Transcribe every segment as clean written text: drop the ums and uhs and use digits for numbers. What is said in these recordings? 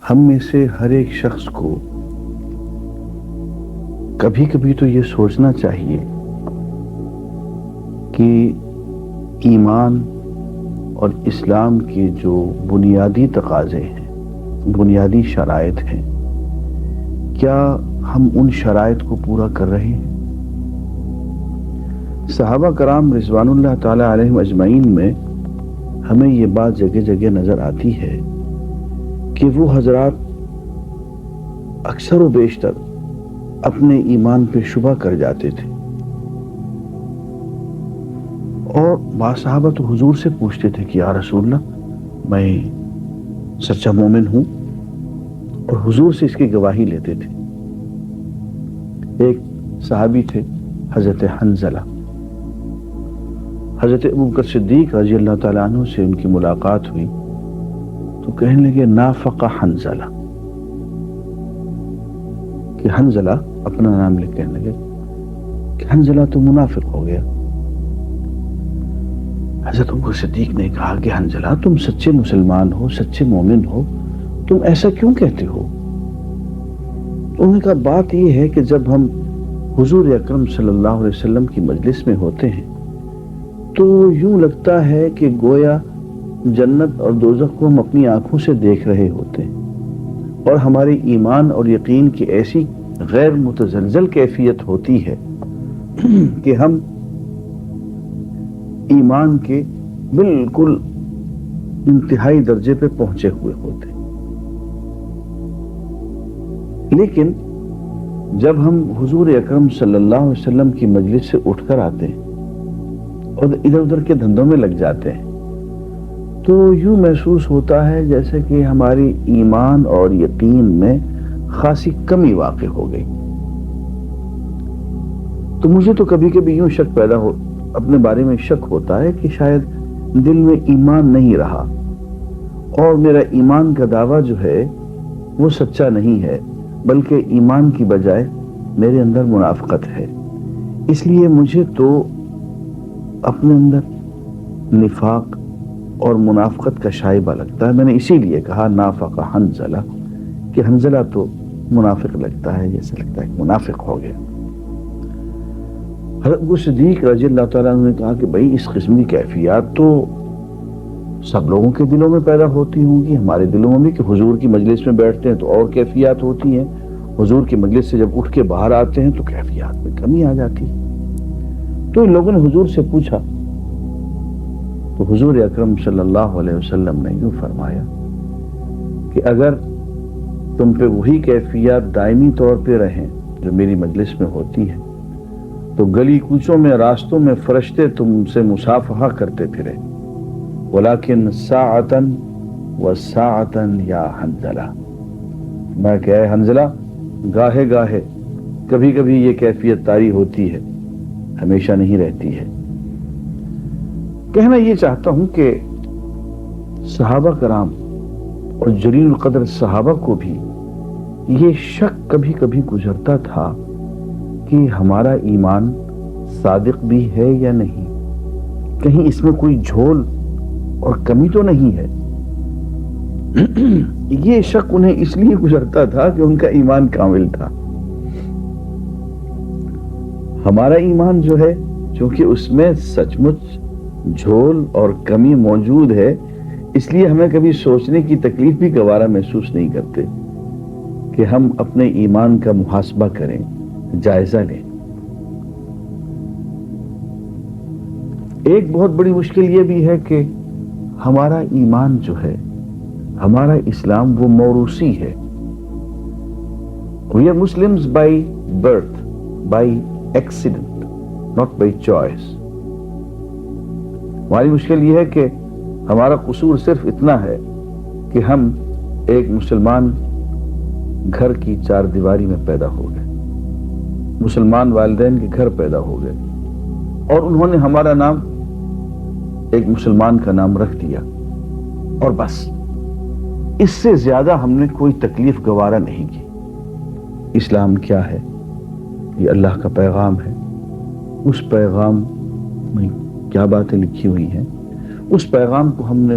ہم میں سے ہر ایک شخص کو کبھی کبھی تو یہ سوچنا چاہیے کہ ایمان اور اسلام کے جو بنیادی تقاضے ہیں، بنیادی شرائط ہیں، کیا ہم ان شرائط کو پورا کر رہے ہیں؟ صحابہ کرام رضوان اللہ تعالی علیہم اجمعین میں ہمیں یہ بات جگہ جگہ نظر آتی ہے کہ وہ حضرات اکثر و بیشتر اپنے ایمان پہ شبہ کر جاتے تھے، اور بعض صحابہ تو حضور سے پوچھتے تھے کہ یا رسول اللہ میں سچا مومن ہوں، اور حضور سے اس کی گواہی لیتے تھے۔ ایک صحابی تھے حضرت حنظلہ، حضرت ابوبکر صدیق رضی اللہ تعالیٰ عنہ سے ان کی ملاقات ہوئی تو کہنے لگے نافق حنظلہ، کہ حنظلہ اپنا نام لے کہنے لگے کہ حنظلہ تو منافق ہو گیا۔ حضرت ابوبکر صدیق نے کہا کہ حنظلہ تم سچے مسلمان ہو، سچے مومن ہو، تم ایسا کیوں کہتے ہو؟ انہوں نے کہا بات یہ ہے کہ جب ہم حضور اکرم صلی اللہ علیہ وسلم کی مجلس میں ہوتے ہیں تو یوں لگتا ہے کہ گویا جنت اور دوزخ کو ہم اپنی آنکھوں سے دیکھ رہے ہوتے ہیں، اور ہمارے ایمان اور یقین کی ایسی غیر متزلزل کیفیت ہوتی ہے کہ ہم ایمان کے بالکل انتہائی درجے پہ پہنچے ہوئے ہوتے ہیں۔ لیکن جب ہم حضور اکرم صلی اللہ علیہ وسلم کی مجلس سے اٹھ کر آتے ہیں اور ادھر ادھر کے دھندوں میں لگ جاتے ہیں تو یوں محسوس ہوتا ہے جیسے کہ ہماری ایمان اور یقین میں خاصی کمی واقع ہو گئی۔ تو مجھے تو کبھی کبھی یوں شک پیدا ہو، اپنے بارے میں شک ہوتا ہے کہ شاید دل میں ایمان نہیں رہا، اور میرا ایمان کا دعویٰ جو ہے وہ سچا نہیں ہے، بلکہ ایمان کی بجائے میرے اندر منافقت ہے۔ اس لیے مجھے تو اپنے اندر نفاق اور منافقت کا شائبہ لگتا ہے۔ میں نے اسی لیے کہا نافق حنظلہ، کہ حنظلہ تو منافق لگتا ہے، جیسے لگتا ہے کہ منافق ہو گیا۔ حضرت ابو صدیق رضی اللہ تعالیٰ عنہ نے کہا کہ بھئی اس قسم کی کیفیات تو سب لوگوں کے دلوں میں پیدا ہوتی ہوں گی، ہمارے دلوں میں بھی، کہ حضور کی مجلس میں بیٹھتے ہیں تو اور کیفیات ہوتی ہیں، حضور کی مجلس سے جب اٹھ کے باہر آتے ہیں تو کیفیات میں کمی آ جاتی ہے۔ تو ان لوگوں نے حضور سے پوچھا تو حضور اکرم صلی اللہ علیہ وسلم نے یوں فرمایا کہ اگر تم پہ وہی کیفیات دائمی طور پہ رہیں جو میری مجلس میں ہوتی ہے تو گلی کوچوں میں، راستوں میں فرشتے تم سے مصافحہ کرتے پھرے، ولیکن ساعتن و ساعتن یا حنظلہ، میں کہ اے حنظلہ گاہے گاہے، کبھی کبھی یہ کیفیت طاری ہوتی ہے، ہمیشہ نہیں رہتی ہے۔ کہنا یہ چاہتا ہوں کہ صحابہ کرام اور جلیل القدر صحابہ کو بھی یہ شک کبھی کبھی گزرتا تھا کہ ہمارا ایمان صادق بھی ہے یا نہیں، کہیں اس میں کوئی جھول اور کمی تو نہیں ہے۔ یہ شک انہیں اس لیے گزرتا تھا کہ ان کا ایمان کامل تھا۔ ہمارا ایمان جو ہے چونکہ اس میں سچ مچ جھول اور کمی موجود ہے، اس لیے ہمیں کبھی سوچنے کی تکلیف بھی گوارا محسوس نہیں کرتے کہ ہم اپنے ایمان کا محاسبہ کریں، جائزہ لیں۔ ایک بہت بڑی مشکل یہ بھی ہے کہ ہمارا ایمان جو ہے، ہمارا اسلام، وہ موروثی ہے۔ We are Muslims by birth, by accident, not by choice۔ ہماری مشکل یہ ہے کہ ہمارا قصور صرف اتنا ہے کہ ہم ایک مسلمان گھر کی چار دیواری میں پیدا ہو گئے، مسلمان والدین کے گھر پیدا ہو گئے، اور انہوں نے ہمارا نام ایک مسلمان کا نام رکھ دیا، اور بس اس سے زیادہ ہم نے کوئی تکلیف گوارا نہیں کی۔ اسلام کیا ہے؟ یہ اللہ کا پیغام ہے۔ اس پیغام میں کیا باتیں لکھی ہوئی ہیں، اس پیغام کو ہم نے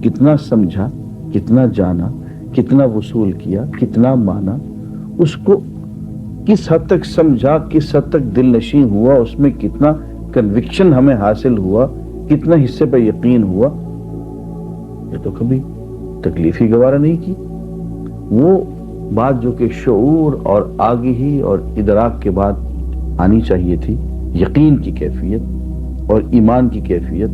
کتنا سمجھا، کتنا جانا، کتنا وصول کیا، کتنا مانا، اس کو کس حد تک سمجھا، کس حد تک دل نشیں ہوا، اس میں کتنا کنوکشن ہمیں حاصل ہوا، کتنا حصے پہ یقین ہوا، یہ تو کبھی تکلیف ہی گوارا نہیں کی۔ وہ بات جو کہ شعور اور آگہی اور ادراک کے بعد آنی چاہیے تھی، یقین کی کیفیت اور ایمان کی کیفیت،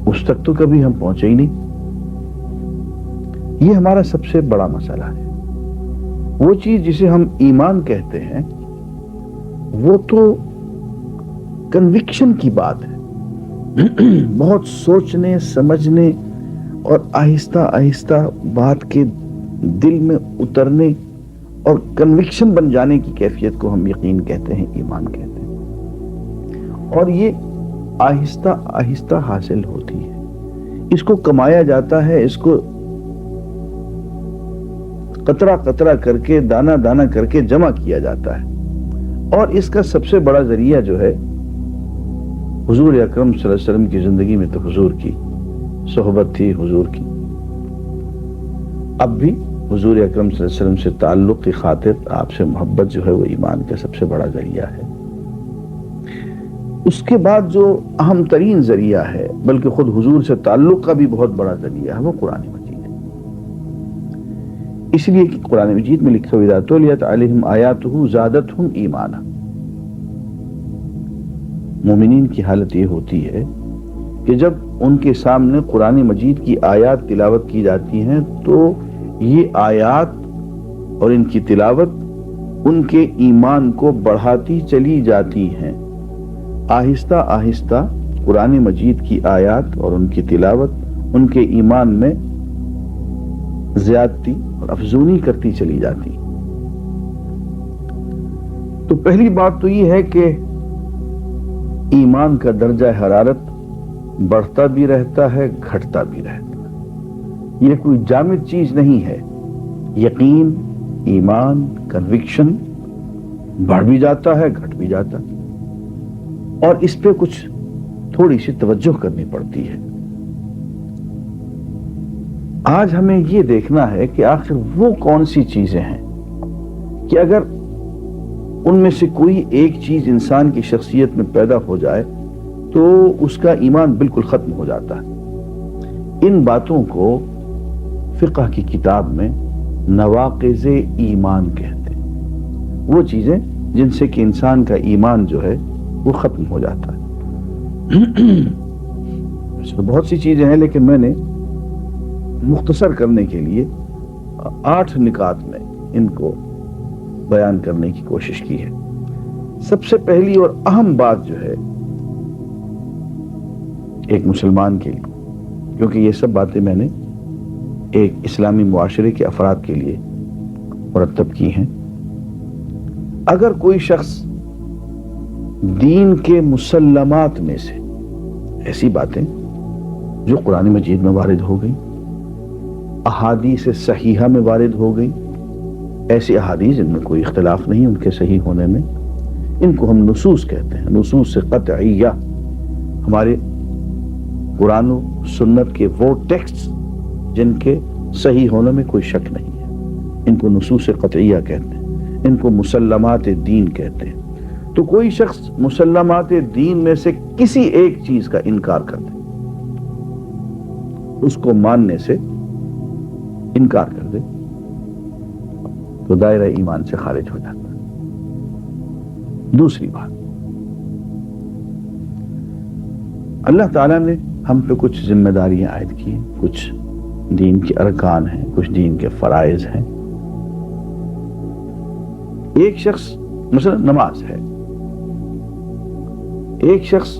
اس تک تو کبھی ہم پہنچے ہی نہیں۔ یہ ہمارا سب سے بڑا مسئلہ ہے۔ وہ چیز جسے ہم ایمان کہتے ہیں وہ تو کنوکشن کی بات ہے، بہت سوچنے سمجھنے اور آہستہ آہستہ بات کے دل میں اترنے اور کنوکشن بن جانے کی کیفیت کو ہم یقین کہتے ہیں، ایمان کہتے ہیں، اور یہ آہستہ آہستہ حاصل ہوتی ہے۔ اس کو کمایا جاتا ہے، اس کو قطرہ قطرہ کر کے، دانہ دانہ کر کے جمع کیا جاتا ہے، اور اس کا سب سے بڑا ذریعہ جو ہے حضور اکرم صلی اللہ علیہ وسلم کی زندگی میں تو حضور کی صحبت تھی، حضور کی اب بھی حضور اکرم صلی اللہ علیہ وسلم سے تعلق کی خاطر آپ سے محبت جو ہے وہ ایمان کا سب سے بڑا ذریعہ ہے۔ اس کے بعد جو اہم ترین ذریعہ ہے، بلکہ خود حضور سے تعلق کا بھی بہت بڑا ذریعہ ہے، وہ قرآن مجید ہے۔ اس لیے کہ قرآن مجید میں لکھا اذا تلیت علیہم آیاتہ زادتہم ایمانا، مومنین کی حالت یہ ہوتی ہے کہ جب ان کے سامنے قرآن مجید کی آیات تلاوت کی جاتی ہیں تو یہ آیات اور ان کی تلاوت ان کے ایمان کو بڑھاتی چلی جاتی ہیں۔ آہستہ آہستہ قرآن مجید کی آیات اور ان کی تلاوت ان کے ایمان میں زیادتی اور افزونی کرتی چلی جاتی۔ تو پہلی بات تو یہ ہے کہ ایمان کا درجہ حرارت بڑھتا بھی رہتا ہے، گھٹتا بھی رہتا ہے۔ یہ کوئی جامد چیز نہیں ہے۔ یقین، ایمان، کنوکشن بڑھ بھی جاتا ہے، گھٹ بھی جاتا ہے، اور اس پہ کچھ تھوڑی سی توجہ کرنی پڑتی ہے۔ آج ہمیں یہ دیکھنا ہے کہ آخر وہ کون سی چیزیں ہیں کہ اگر ان میں سے کوئی ایک چیز انسان کی شخصیت میں پیدا ہو جائے تو اس کا ایمان بالکل ختم ہو جاتا ہے۔ ان باتوں کو فقہ کی کتاب میں نواقض ایمان کہتے ہیں، وہ چیزیں جن سے کہ انسان کا ایمان جو ہے وہ ختم ہو جاتا ہے۔ اس میں بہت سی چیزیں ہیں، لیکن میں نے مختصر کرنے کے لیے 8 نکات میں ان کو بیان کرنے کی کوشش کی ہے۔ سب سے پہلی اور اہم بات جو ہے ایک مسلمان کے لیے، کیونکہ یہ سب باتیں میں نے ایک اسلامی معاشرے کے افراد کے لیے مرتب کی ہیں، اگر کوئی شخص دین کے مسلمات میں سے ایسی باتیں جو قرآن مجید میں وارد ہو گئی، احادیث صحیحہ میں وارد ہو گئی، ایسی احادیث جن میں کوئی اختلاف نہیں ان کے صحیح ہونے میں، ان کو ہم نصوص کہتے ہیں، نصوص قطعیہ، ہمارے قرآن و سنت کے وہ ٹیکسٹ جن کے صحیح ہونے میں کوئی شک نہیں ہے، ان کو نصوص قطعیہ کہتے ہیں، ان کو مسلمات دین کہتے ہیں۔ تو کوئی شخص مسلمات دین میں سے کسی ایک چیز کا انکار کر دے، اس کو ماننے سے انکار کر دے، تو دائرہ ایمان سے خارج ہو جاتا ہے۔ دوسری بات، اللہ تعالیٰ نے ہم پہ کچھ ذمہ داریاں عائد کی ہیں، کچھ دین کے ارکان ہیں، کچھ دین کے فرائض ہیں۔ ایک شخص مثلا نماز ہے، ایک شخص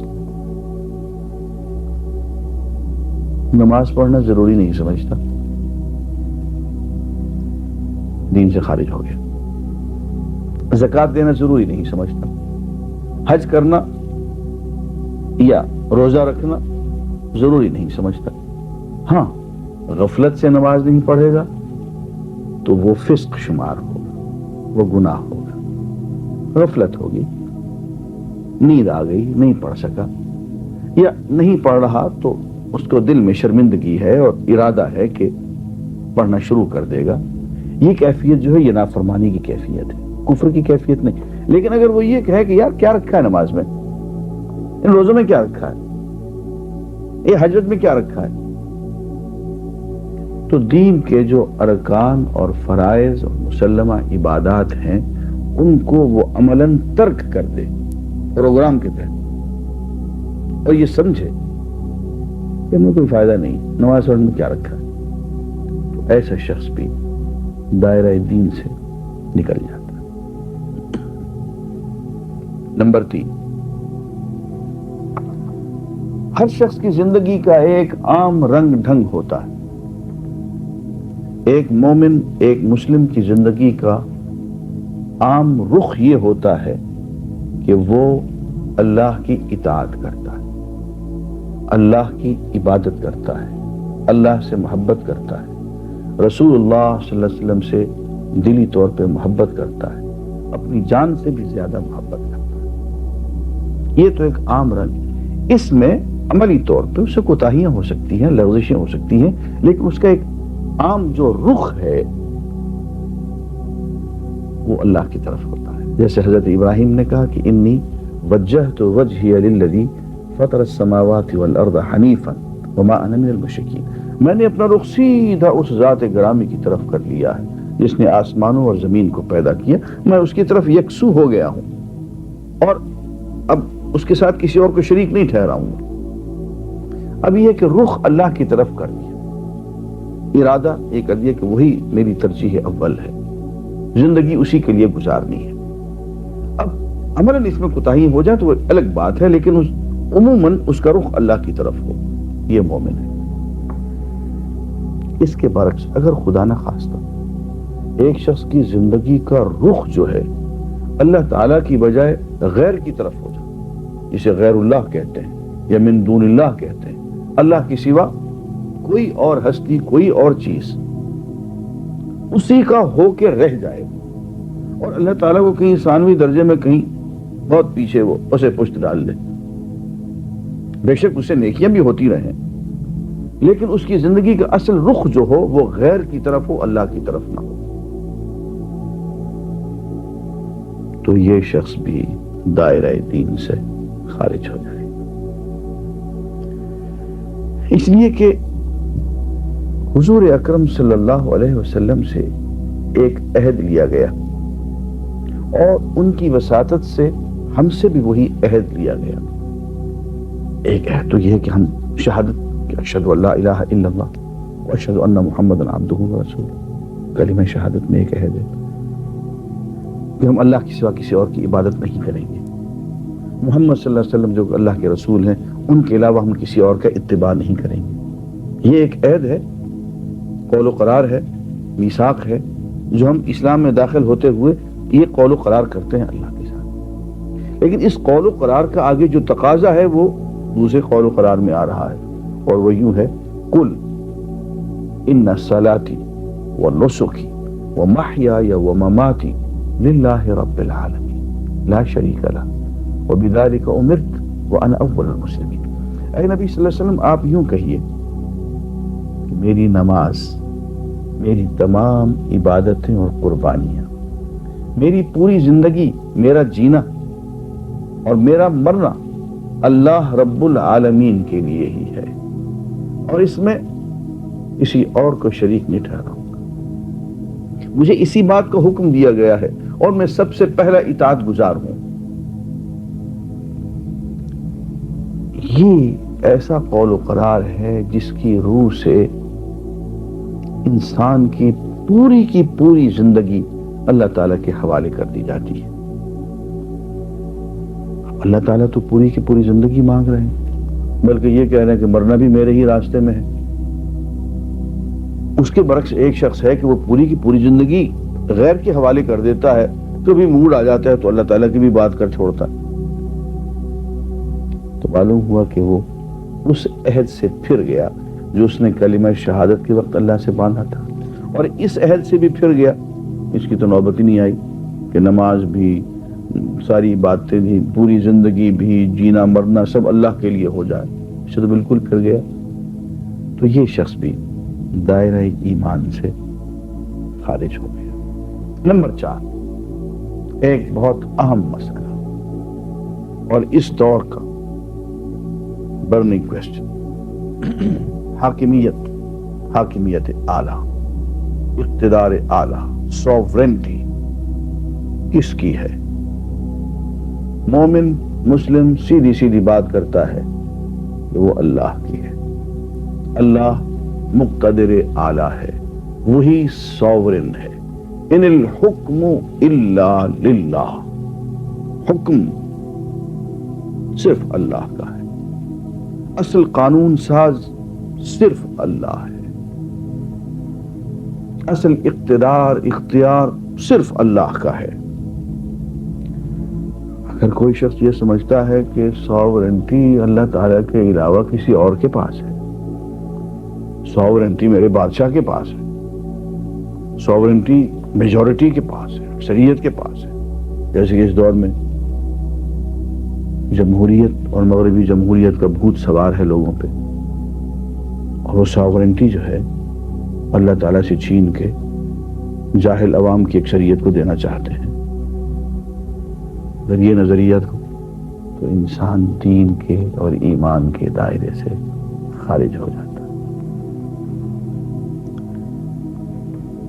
نماز پڑھنا ضروری نہیں سمجھتا، دین سے خارج ہو گیا۔ زکوٰۃ دینا ضروری نہیں سمجھتا، حج کرنا یا روزہ رکھنا ضروری نہیں سمجھتا۔ ہاں، غفلت سے نماز نہیں پڑھے گا تو وہ فسق شمار ہوگا، وہ گناہ ہوگا۔ غفلت ہوگی، نیند آ گئی، نہیں پڑھ سکا، یا نہیں پڑھ رہا تو اس کو دل میں شرمندگی ہے اور ارادہ ہے کہ پڑھنا شروع کر دے گا، یہ کیفیت جو ہے یہ نافرمانی کی کیفیت ہے، کفر کی کیفیت نہیں۔ لیکن اگر وہ یہ کہے کہ یار کیا رکھا ہے نماز میں، ان روزوں میں کیا رکھا ہے، یہ حجت میں کیا رکھا ہے، تو دین کے جو ارکان اور فرائض اور مسلمہ عبادات ہیں ان کو وہ عملاً ترک کر دے پروگرام کے تحت، اور یہ سمجھے کہ ہمیں کوئی فائدہ نہیں، نماز پڑھنے میں کیا رکھا ہے، تو ایسا شخص بھی دائرہ دین سے نکل جاتا ہے۔ نمبر 3، ہر شخص کی زندگی کا ایک عام رنگ ڈھنگ ہوتا ہے۔ ایک مومن، ایک مسلم کی زندگی کا عام رخ یہ ہوتا ہے کہ وہ اللہ کی اطاعت کرتا ہے، اللہ کی عبادت کرتا ہے، اللہ سے محبت کرتا ہے، رسول اللہ صلی اللہ علیہ وسلم سے دلی طور پہ محبت کرتا ہے، اپنی جان سے بھی زیادہ محبت کرتا ہے۔ یہ تو ایک عام رنگ، اس میں عملی طور پہ اس سے کوتاہیاں ہو سکتی ہیں، لغزشیں ہو سکتی ہیں، لیکن اس کا ایک عام جو رخ ہے وہ اللہ کی طرف ہوتا ہے۔ جیسے حضرت ابراہیم نے کہا کہ انی وجہت وجہی للذی فطر السماوات والارض حنیفا وما انا من المشرکین، میں نے اپنا رخ سیدھا اس ذات گرامی کی طرف کر لیا ہے جس نے آسمانوں اور زمین کو پیدا کیا، میں اس کی طرف یکسو ہو گیا ہوں اور اب اس کے ساتھ کسی اور کو شریک نہیں ٹھہراؤں گا۔ اب یہ کہ رخ اللہ کی طرف کر دیا، ارادہ یہ کر دیا کہ وہی میری ترجیح اول ہے، زندگی اسی کے لیے گزارنی ہے۔ اب عملاً اس میں کوتاہی ہو جائے تو وہ الگ بات ہے، لیکن عموماً اس کا رخ اللہ کی طرف ہو، یہ مومن ہے۔ اس کے برعکس اگر خدا نہ خواستہ ایک شخص کی زندگی کا رخ جو ہے اللہ تعالیٰ کی بجائے غیر کی طرف ہو جائے، جسے غیر اللہ کہتے ہیں یا من دون اللہ کہتے ہیں، اللہ کی سوا کوئی اور ہستی، کوئی اور چیز اسی کا ہو کے رہ جائے، اور اللہ تعالیٰ کو کہیں ثانوی درجے میں کہیں بہت پیچھے وہ اسے پشت ڈال دے، بے شک اسے نیکیاں بھی ہوتی رہیں، لیکن اس کی زندگی کا اصل رخ جو ہو وہ غیر کی طرف ہو، اللہ کی طرف نہ ہو، تو یہ شخص بھی دائرہ دین سے خارج ہو جائے۔ اس لیے کہ حضور اکرم صلی اللہ علیہ وسلم سے ایک عہد لیا گیا اور ان کی وساطت سے ہم سے بھی وہی عہد لیا گیا۔ ایک عہد تو یہ ہے کہ ہم شہادت کہ اشہد ان لا الہ الا اللہ واشہد ان محمدا عبدہ ورسولہ، کلمہ شہادت میں ایک عہد ہے کہ ہم اللہ کے سوا کسی اور کی عبادت نہیں کریں گے، محمد صلی اللہ علیہ وسلم جو اللہ کے رسول ہیں ان کے علاوہ ہم کسی اور کا اتباع نہیں کریں گے۔ یہ ایک عہد ہے، قول و قرار ہے، میثاق ہے، جو ہم اسلام میں داخل ہوتے ہوئے یہ قول و قرار کرتے ہیں اللہ کے ساتھ۔ لیکن اس قول و قرار کا آگے جو تقاضا ہے وہ دوسرے قول و قرار میں آ رہا ہے، اور وہ یوں ہے، قل ان صلاتی ونسکی ومحیای ومماتی للہ رب العالمین لا شریک لہ وبذلک امرت وانا اول المسلمین۔ اے نبی صلی اللہ علیہ وسلم آپ یوں کہیے کہ میری نماز، میری تمام عبادتیں اور قربانیاں، میری پوری زندگی، میرا جینا اور میرا مرنا اللہ رب العالمین کے لیے ہی ہے، اور اس میں کسی اور کو شریک نہیں ٹھہراؤں گا۔ مجھے اسی بات کا حکم دیا گیا ہے اور میں سب سے پہلا اطاعت گزار ہوں۔ یہ ایسا قول و قرار ہے جس کی روح سے انسان کی پوری زندگی اللہ تعالیٰ کے حوالے کر دی جاتی ہے۔ اللہ تعالیٰ تو پوری کی پوری زندگی مانگ رہے ہیں، بلکہ یہ کہہ رہے ہیں کہ مرنا بھی میرے ہی راستے میں ہے۔ اس کے برعکس ایک شخص ہے کہ وہ پوری کی پوری زندگی غیر کے حوالے کر دیتا ہے، کبھی موڈ آ جاتا ہے تو اللہ تعالیٰ کی بھی بات کر چھوڑتا ہے۔ تو معلوم ہوا کہ وہ اس عہد سے پھر گیا جو اس نے کلمہ شہادت کے وقت اللہ سے باندھا تھا، اور اس عہد سے بھی پھر گیا، اس کی تو نوبت ہی نہیں آئی کہ نماز بھی، ساری باتیں بھی، پوری زندگی بھی، جینا مرنا سب اللہ کے لیے ہو جائے، اس سے تو بالکل پھر گیا۔ تو یہ شخص بھی دائرہ ایمان سے خارج ہو گیا۔ نمبر 4، ایک بہت اہم مسئلہ اور اس دور کا برننگ کوسچن، حاکمیت اعلیٰ، اقتدار اعلیٰ، سوورنٹی کس کی ہے؟ مومن مسلم سیدھی سیدھی بات کرتا ہے کہ وہ اللہ کی ہے۔ اللہ مقتدر اعلیٰ ہے، وہی سوورن ہے۔ ان الحکم الا للہ، حکم صرف اللہ کا ہے، اصل قانون ساز صرف اللہ ہے، اصل اختیار صرف اللہ کا ہے۔ اگر کوئی شخص یہ سمجھتا ہے کہ سوورنٹی اللہ تعالیٰ کے علاوہ کسی اور کے پاس ہے، سوورنٹی میرے بادشاہ کے پاس ہے، سوورنٹی میجورٹی کے پاس ہے، اکثریت کے پاس ہے، جیسے کہ اس دور میں جمہوریت اور مغربی جمہوریت کا بھوت سوار ہے لوگوں پہ، اور وہ سوورنٹی جو ہے اللہ تعالیٰ سے چھین کے جاہل عوام کی اکثریت کو دینا چاہتے ہیں۔ اگر یہ نظریت ہو تو انسان دین کے اور ایمان کے دائرے سے خارج ہو جاتا ہے۔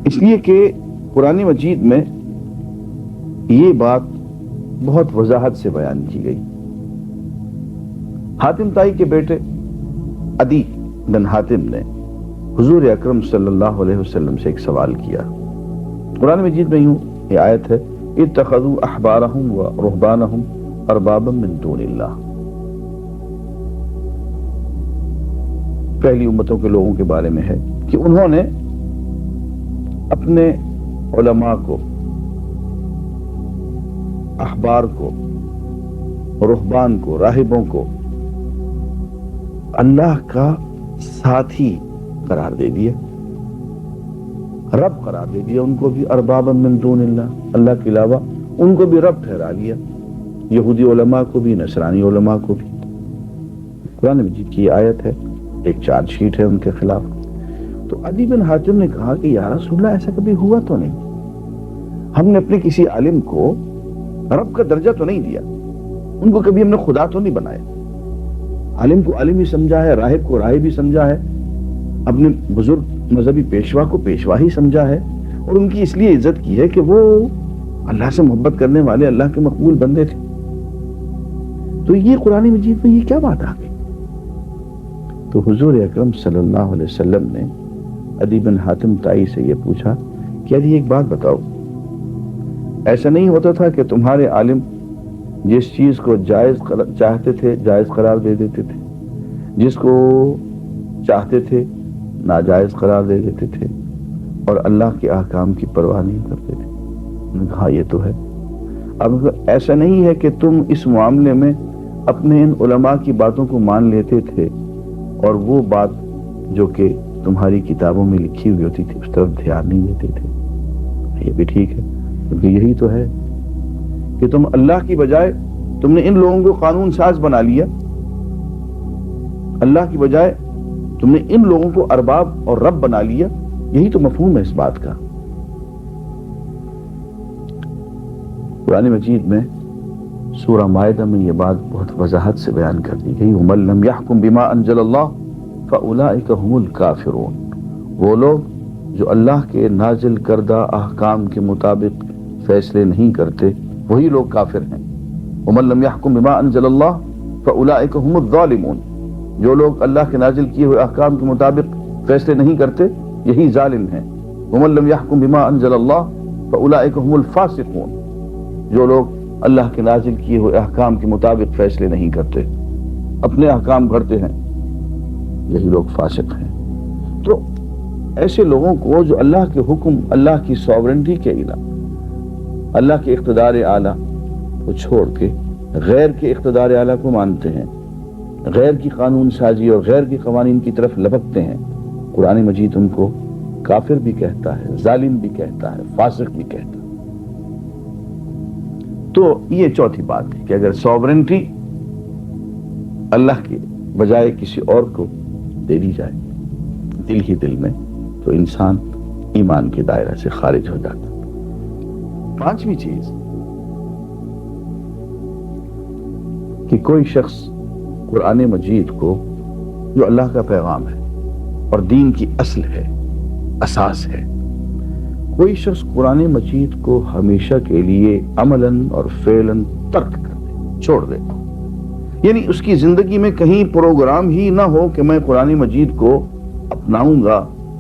اس لیے کہ قرآن مجید میں یہ بات بہت وضاحت سے بیان کی گئی۔ حاتم طائی کے بیٹے عدی بن حاتم نے حضور اکرم صلی اللہ علیہ وسلم سے ایک سوال کیا۔ قرآن مجید میں یوں یہ آیت ہے، اتخذوا احبارهم ورهبانهم اربابا من دون اللہ۔ پہلی امتوں کے لوگوں کے بارے میں ہے کہ انہوں نے اپنے علماء کو، احبار کو، رہبان کو، راہبوں کو اللہ کا ساتھی قرار دے دیا، رب قرار دے دیا، ان کو بھی اربابا من دون اللہ، اللہ کے علاوہ ان کو بھی رب ٹھہرا لیا، یہودی علماء کو بھی، نصرانی علماء کو بھی۔ قرآن مجید کی آیت ہے، ایک چارج شیٹ ہے ان کے خلاف۔ تو عدی بن حاتم نے کہا کہ یا رسول اللہ ایسا کبھی ہوا تو نہیں، ہم نے اپنے کسی عالم کو رب کا درجہ تو نہیں دیا، ان کو کبھی ہم نے خدا تو نہیں بنایا، عالم کو عالم ہی سمجھا ہے، راہب کو راہب ہی سمجھا ہے، اپنے بزرگ مذہبی پیشوا کو پیشوا ہی سمجھا ہے، اور ان کی اس لیے عزت کی ہے کہ وہ اللہ سے محبت کرنے والے اللہ کے مقبول بندے تھے۔ تو یہ قرآن مجید میں یہ کیا بات آ گئی؟ تو حضور اکرم صلی اللہ علیہ وسلم نے عدی بن حاتم طائی سے یہ پوچھا کہ عدی ایک بات بتاؤ، ایسا نہیں ہوتا تھا کہ تمہارے عالم جس چیز کو جائز چاہتے تھے جائز قرار دے دیتے تھے، جس کو چاہتے تھے ناجائز قرار دے دیتے تھے، اور اللہ کے احکام کی پرواہ نہیں کرتے تھے؟ انہوں نے کہا یہ تو ہے۔ اب ایسا نہیں ہے کہ تم اس معاملے میں اپنے ان علماء کی باتوں کو مان لیتے تھے اور وہ بات جو کہ تمہاری کتابوں میں لکھی ہوئی ہوتی تھی اس طرف دھیان نہیں دیتے تھے؟ یہ بھی ٹھیک ہے، کیونکہ یہی تو ہے کہ تم اللہ کی بجائے تم نے ان لوگوں کو قانون ساز بنا لیا، اللہ کی بجائے تم نے ان لوگوں کو ارباب اور رب بنا لیا، یہی تو مفہوم ہے اس بات کا۔ قرآن مجید میں سورہ مائدہ میں یہ بات بہت وضاحت سے بیان کر دی گئی، وَمَن لَّمْ يَحْكُم بِمَا أَنزَلَ اللَّهُ فَأُولَٰئِكَ هُمُ الْكَافِرُونَ۔ وہ لوگ جو اللہ کے نازل کردہ احکام کے مطابق فیصلے نہیں کرتے وہی لوگ کافر ہیں۔ وَمَن لَّمْ يَحْكُم بِمَا أَنزَلَ اللَّهُ فَأُولَٰئِكَ هُمُ الظَّالِمُونَ۔ جو لوگ اللہ کے نازل کیے ہوئے احکام کے مطابق فیصلے نہیں کرتے یہی ظالم ہیں۔ وَمَن لَّمْ يَحْكُم بِمَا أَنزَلَ اللَّهُ فَأُولَٰئِكَ هُمُ الْفَاسِقُونَ۔ جو لوگ اللہ کے نازل کیے ہوئے احکام کے مطابق فیصلے نہیں کرتے، اپنے احکام گھڑتے ہیں، یہی لوگ فاسق ہیں۔ تو ایسے لوگوں کو جو اللہ کے حکم، اللہ کی سوورنٹی کے علاوہ، اللہ کے اقتدار اعلیٰ کو چھوڑ کے غیر کے اقتدار اعلیٰ کو مانتے ہیں، غیر کی قانون سازی اور غیر کے قوانین کی طرف لپکتے ہیں، قرآن مجید ان کو کافر بھی کہتا ہے، ظالم بھی کہتا ہے، فاسق بھی کہتا ہے۔ تو یہ چوتھی بات ہے کہ اگر سوورنٹی اللہ کے بجائے کسی اور کو دے دی جائے دل ہی دل میں، تو انسان ایمان کے دائرہ سے خارج ہو جاتا۔ پانچویں چیز کہ کوئی شخص قرآن مجید کو، جو اللہ کا پیغام ہے اور دین کی اصل ہے، اساس ہے، کوئی شخص قرآن مجید کو ہمیشہ کے لیے عملاً اور فعلاً ترک کر دے، چھوڑ دے، یعنی اس کی زندگی میں کہیں پروگرام ہی نہ ہو کہ میں قرآن مجید کو اپناؤں گا،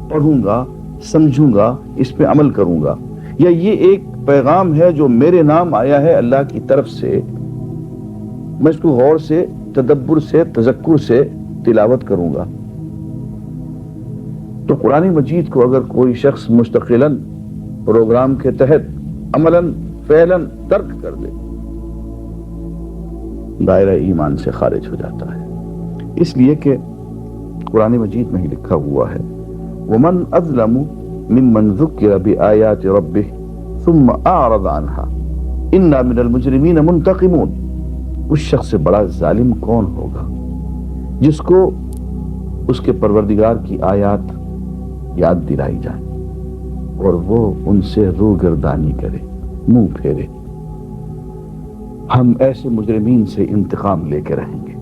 پڑھوں گا، سمجھوں گا، اس پہ عمل کروں گا، یا یہ ایک پیغام ہے جو میرے نام آیا ہے اللہ کی طرف سے، میں اس کو غور سے، تدبر سے، تذکر سے تلاوت کروں گا۔ تو قرآن مجید کو اگر کوئی شخص مستقلاً پروگرام کے تحت عملاً فعلاً ترک کر دے، دائرہ ایمان سے خارج ہو جاتا ہے۔ اس لیے کہ قرآن مجید میں ہی لکھا ہوا ہے وَمَنْ أَظْلَمُ مِمَّنْ ذُكِّرَ بِآيَاتِ رَبِّهِ ثُمَّ أَعْرَضَ عَنْهَا إِنَّا مِنَ الْمُجْرِمِينَ مُنْتَقِمُونَ۔ اس شخص سے بڑا ظالم کون ہوگا جس کو اس کے پروردگار کی آیات یاد دلائی جائے اور وہ ان سے روگردانی کرے، منہ پھیرے۔ ہم ایسے مجرمین سے انتقام لے کے رہیں گے۔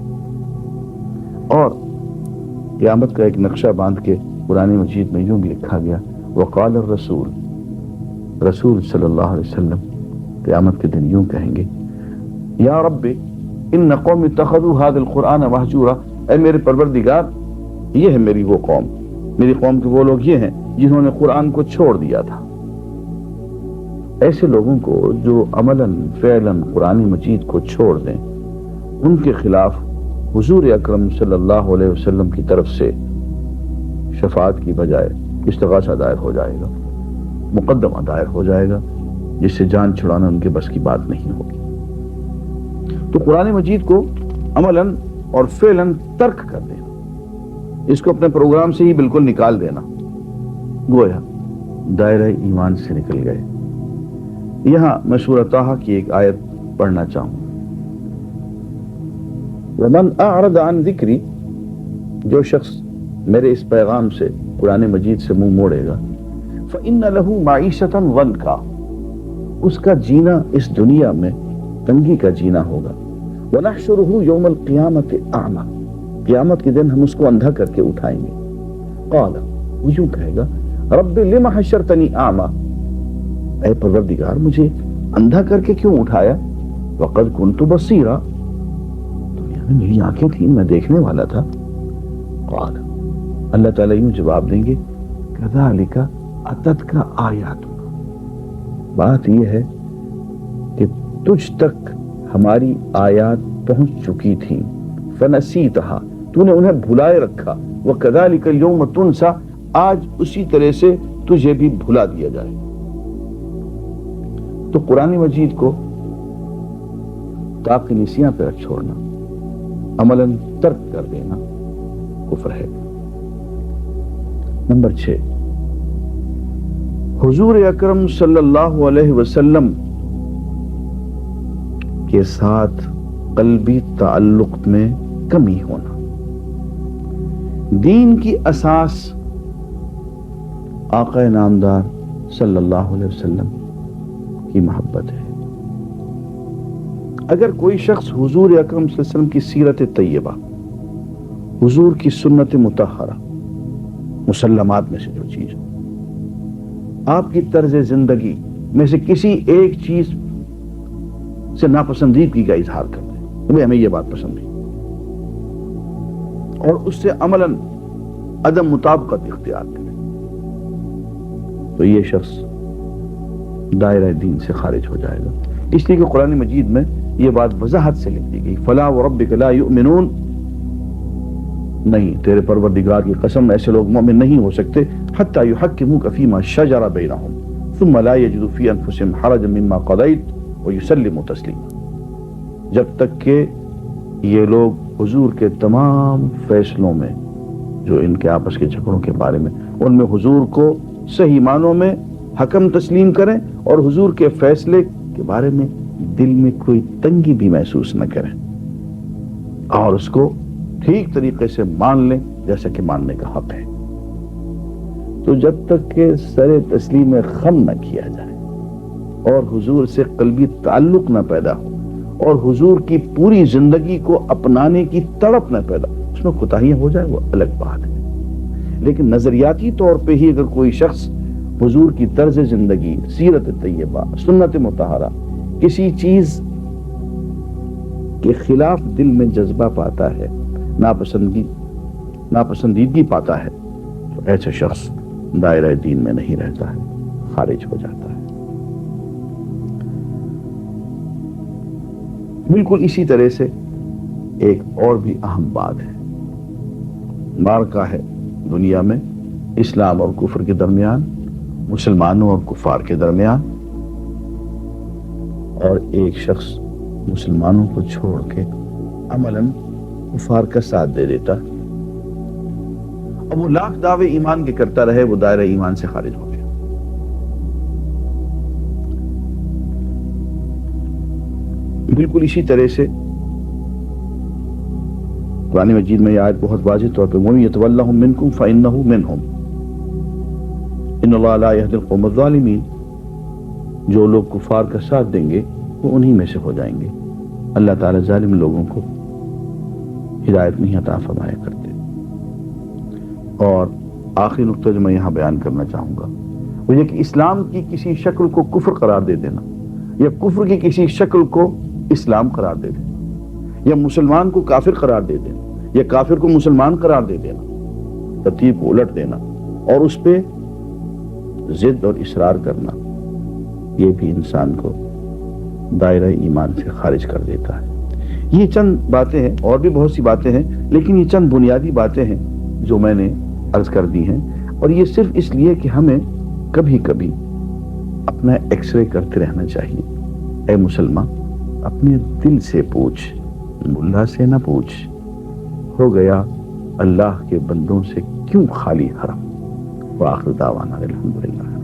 اور قیامت کا ایک نقشہ باندھ کے قرآن مجید میں یوں بھی لکھا گیا وقال الرسول، رسول صلی اللہ علیہ وسلم قیامت کے دن یوں کہیں گے یا رب ان قوم اتخذوا هذا القرآن مہجورا، اے میرے پروردگار یہ ہے میری وہ قوم، میری قوم کے وہ لوگ یہ ہیں جنہوں نے قرآن کو چھوڑ دیا تھا۔ ایسے لوگوں کو جو عملاً فعلاً قرآن مجید کو چھوڑ دیں، ان کے خلاف حضور اکرم صلی اللہ علیہ وسلم کی طرف سے شفاعت کی بجائے استغاثہ دائر ہو جائے گا، مقدمہ دائر ہو جائے گا، جس سے جان چھڑانا ان کے بس کی بات نہیں ہوگی۔ تو قرآن مجید کو عملاً اور فعلاً ترک کر دینا، اس کو اپنے پروگرام سے ہی بالکل نکال دینا، گویا دائرہ ایمان سے نکل گئے۔ یہاں میں سورہ طٰہٰ کی ایک آیت پڑھنا چاہوں۔ وَمَنْ أَعْرَضَ عَنْ ذِكْرِي، جو شخص میرے اس پیغام سے، قرآن مجید سے منہ موڑے گا، فَإِنَّ لَهُ مَعِيشَةً ضَنْكَا، اس کا جینا اس دنیا میں تنگی کا جینا ہوگا۔ وَنَحْشُرُهُ يَوْمَ الْقِيَامَةِ أَعْمَى، قیامت کے دن ہم اس کو اندھا کر کے اٹھائیں گے۔ قَالَ، وہ یوں کہے گا رَبِّ لِمَ حَشَرْتَنِي أَعْمَى، اے پروردگار مجھے اندھا کر کے کیوں اٹھایا؟ وَقَدْ كُنْتُ بَصِيرًا، دنیا میں میری آنکھیں تھیں، میں دیکھنے والا تھا۔ قال، اللہ تعالیٰ یوں جواب دیں گے كَذَلِكَ أَتَتْكَ آيَاتُنَا، بات یہ ہے کہ تجھ تک ہماری آیات پہنچ چکی تھیں، فَنَسِيتَهَا، تو نے انہیں بھلائے رکھا، وَكَذَلِكَ الْيَوْمَ تُنْسَى، آج اسی طرح سے تجھے بھی بھلا دیا جائے۔ تو قرآن مجید کو طاق نسیاں پہ چھوڑنا، عملاً ترک کر دینا کفر ہے۔ نمبر 6، حضور اکرم صلی اللہ علیہ وسلم کے ساتھ قلبی تعلق میں کمی ہونا۔ دین کی اساس آقا نامدار صلی اللہ علیہ وسلم کی محبت ہے۔ اگر کوئی شخص حضور اکرم صلی اللہ علیہ وسلم کی سیرت طیبہ، حضور کی سنت مطہرہ، مسلمات میں سے جو چیز، آپ کی طرز زندگی میں سے کسی ایک چیز سے ناپسندیدگی کا اظہار کر دے کہ ہمیں یہ بات پسند نہیں، اور اس سے عملاً عدم مطابقت اختیار کرے، تو یہ شخص دائرہ دین سے خارج ہو جائے گا۔ اس لیے کہ قرآن مجید میں یہ بات وضاحت سے لکھ دی گئی فَلَا وَرَبِّكَ لَا يُؤْمِنُونَ، نہیں، تیرے پروردگار کی قسم ایسے لوگ مومن نہیں ہو سکتے حَتَّى يُحَكِّمُوكَ فِي مَا شَجَرَ بَيْنَهُمْ ثُمَّ لَا يَجِدُوا فِي أَنفُسِهِمْ حَرَجًا مِمَّا قَضَيْتَ وَيُسَلِّمُوا تَسْلِيمًا، جب تک کہ یہ لوگ حضور کے تمام فیصلوں میں، جو ان کے آپس کے جھگڑوں کے بارے میں، ان میں حضور کو صحیح معنوں میں حکم تسلیم کریں، اور حضور کے فیصلے کے بارے میں دل میں کوئی تنگی بھی محسوس نہ کریں، اور اس کو ٹھیک طریقے سے مان لیں جیسا کہ ماننے کا حق ہے۔ تو جب تک کہ سر تسلیم خم نہ کیا جائے اور حضور سے قلبی تعلق نہ پیدا ہو اور حضور کی پوری زندگی کو اپنانے کی تڑپ نہ پیدا ہو، اس میں کوتاہیاں ہو جائے وہ الگ بات ہے، لیکن نظریاتی طور پہ ہی اگر کوئی شخص حضور کی طرز زندگی، سیرت طیبہ، سنت مطہرہ، کسی چیز کے خلاف دل میں جذبہ پاتا ہے، ناپسندیدگی پاتا ہے، تو ایسا شخص دائرہ دین میں نہیں رہتا ہے، خارج ہو جاتا ہے۔ بالکل اسی طرح سے ایک اور بھی اہم بات ہے، معرکہ ہے دنیا میں اسلام اور کفر کے درمیان، مسلمانوں اور کفار کے درمیان، اور ایک شخص مسلمانوں کو چھوڑ کے عملاً کفار کا ساتھ دے دیتا، اب وہ لاکھ دعوے ایمان کے کرتا رہے، وہ دائرہ ایمان سے خارج ہو گیا۔ بالکل اسی طرح سے قرآن مجید میں یہ آیت بہت واضح طور پہ وَمَن يَتَوَلَّهُم مِّنكُمْ فَإِنَّهُ مِنْهُمْ إِنَّ اللَّهَ لَا يَهْدِي الْقَوْمَ الظَّالِمِينَ، جو لوگ کفار کا ساتھ دیں گے وہ انہی میں سے ہو جائیں گے، اللہ تعالیٰ ظالم لوگوں کو ہدایت نہیں عطا فرمایا کرتے۔ اور آخری نقطہ جو میں یہاں بیان کرنا چاہوں گا وہ یہ کہ اسلام کی کسی شکل کو کفر قرار دے دینا یا کفر کی کسی شکل کو اسلام قرار دے دینا یا مسلمان کو کافر قرار دے دینا یا کافر کو مسلمان قرار دے دینا، ترتیب کو الٹ دینا اور اس پہ ضد اور اصرار کرنا، یہ بھی انسان کو دائرہ ایمان سے خارج کر دیتا ہے۔ یہ چند باتیں ہیں، اور بھی بہت سی باتیں ہیں، لیکن یہ چند بنیادی باتیں ہیں جو میں نے عرض کر دی ہیں، اور یہ صرف اس لیے کہ ہمیں کبھی کبھی اپنا ایکس رے کرتے رہنا چاہیے۔ اے مسلمان، اپنے دل سے پوچھ، ملا سے نہ پوچھ، ہو گیا اللہ کے بندوں سے کیوں خالی حرم؟ وآخر دعوانا الحمدللہ۔